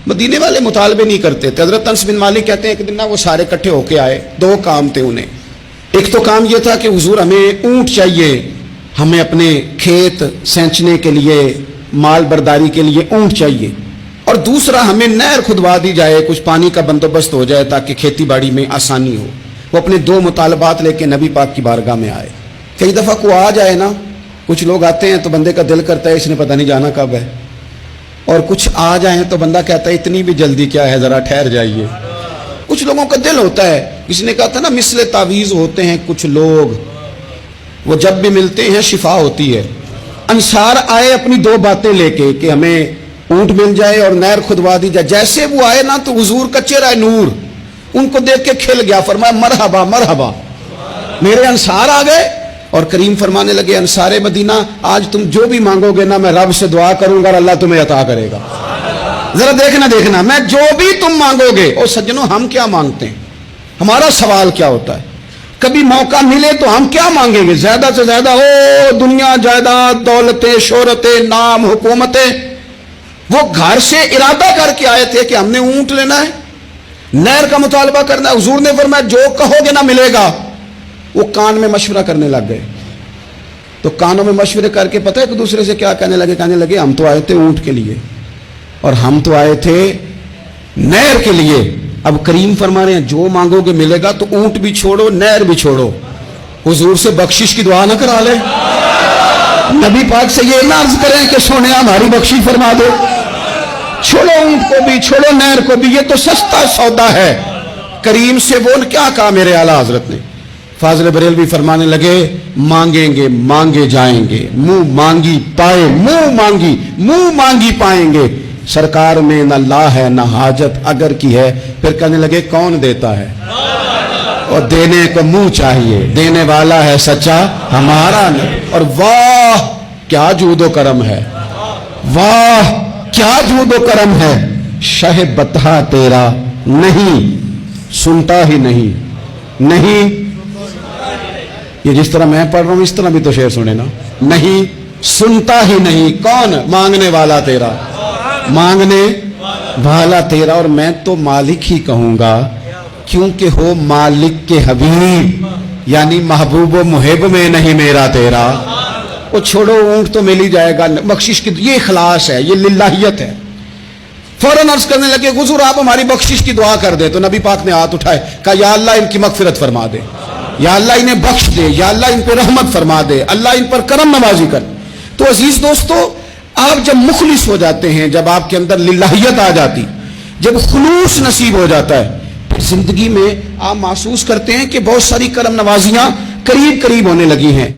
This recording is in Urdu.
مدینے والے مطالبے نہیں کرتے تھے. حضرت انس بن مالک کہتے ہیں ایک دن وہ سارے اکٹھے ہو کے آئے. دو کام تھے انہیں. ایک تو کام یہ تھا کہ حضور ہمیں اونٹ چاہیے, ہمیں اپنے کھیت سینچنے کے لیے, مال برداری کے لیے اونٹ چاہیے, اور دوسرا ہمیں نہر کھدوا دی جائے, کچھ پانی کا بندوبست ہو جائے تاکہ کھیتی باڑی میں آسانی ہو. وہ اپنے دو مطالبات لے کے نبی پاک کی بارگاہ میں آئے. کئی دفعہ کو آ جائے نا, کچھ لوگ آتے ہیں تو بندے کا دل کرتا ہے اس نے پتہ نہیں جانا کب ہے, اور کچھ آ جائیں تو بندہ کہتا ہے اتنی بھی جلدی کیا ہے, ذرا ٹھہر جائیے. کچھ لوگوں کا دل ہوتا ہے, کسی نے کہا تھا نا مثل تعویذ ہوتے ہیں کچھ لوگ, وہ جب بھی ملتے ہیں شفا ہوتی ہے. انصار آئے اپنی دو باتیں لے کے کہ ہمیں اونٹ مل جائے اور نہر کھدوا دی جائے. جیسے وہ آئے نا تو حضور کا چہرہ نور ان کو دیکھ کے کھل گیا, فرمایا مرحبا مرحبا, میرے انصار آ گئے. اور کریم فرمانے لگے انصار مدینہ آج تم جو بھی مانگو گے نا میں رب سے دعا کروں گا اور اللہ تمہیں عطا کرے گا. ذرا دیکھنا میں جو بھی تم مانگو گے. اور سجنوں ہم کیا مانگتے ہیں, ہمارا سوال کیا ہوتا ہے, کبھی موقع ملے تو ہم کیا مانگیں گے زیادہ سے زیادہ, دنیا جائیداد دولتیں شہرتیں نام حکومتیں. وہ گھر سے ارادہ کر کے آئے تھے کہ ہم نے اونٹ لینا ہے, نہر کا مطالبہ کرنا ہے. حضور نے فرمایا جو کہو گے نہ ملے گا. وہ کان میں مشورہ کرنے لگ گئے. تو کانوں میں مشورے کر کے پتہ ہے ایک دوسرے سے کیا کہنے لگے ہم تو آئے تھے اونٹ کے لیے اور ہم تو آئے تھے نہر کے لیے. اب کریم فرما رہے ہیں جو مانگو گے ملے گا, تو اونٹ بھی چھوڑو نہر بھی چھوڑو, حضور سے بخشش کی دعا نہ کرا لے. نبی پاک سے یہ نہ عرض کریں کہ سونے ہماری بخشش فرما دو. چھوڑو اونٹ کو بھی چھوڑو نہر کو بھی, یہ تو سستا سودا ہے. کریم سے وہ کیا کہا میرے اعلیٰ حضرت نے. فاضل بریلوی فرمانے لگے مانگیں گے مانگے جائیں گے, منہ مانگی پائے منہ مانگی پائیں گے. سرکار میں نہ لا ہے نہ حاجت اگر کی ہے. پھر کہنے لگے کون دیتا ہے, اور دینے کو منہ چاہیے, دینے والا ہے سچا ہمارا نہیں. اور واہ کیا جود و کرم ہے, واہ کیا جود و کرم ہے. شہ بطہ تیرا نہیں سنتا ہی نہیں. یہ جس طرح میں پڑھ رہا ہوں اس طرح بھی تو شعر سنے نا. نہیں سنتا ہی نہیں. کون, مانگنے والا تیرا, مانگنے والا تیرا. اور میں تو مالک ہی کہوں گا کیونکہ ہو مالک کے حبیب, یعنی محبوب و محب میں نہیں میرا تیرا. وہ چھوڑو اونٹ تو مل ہی جائے گا, بخشش کی یہ اخلاص ہے, یہ للہیت ہے. فوراً عرض کرنے لگے حضور آپ ہماری بخشش کی دعا کر دے. تو نبی پاک نے ہاتھ اٹھائے, کہا یا اللہ ان کی مغفرت فرما دے, یا اللہ انہیں بخش دے, یا اللہ ان پہ رحمت فرما دے, اللہ ان پر کرم نوازی کر. تو عزیز دوستو آپ جب مخلص ہو جاتے ہیں, جب آپ کے اندر للہیت آ جاتی, جب خلوص نصیب ہو جاتا ہے, پھر زندگی میں آپ محسوس کرتے ہیں کہ بہت ساری کرم نوازیاں قریب ہونے لگی ہیں.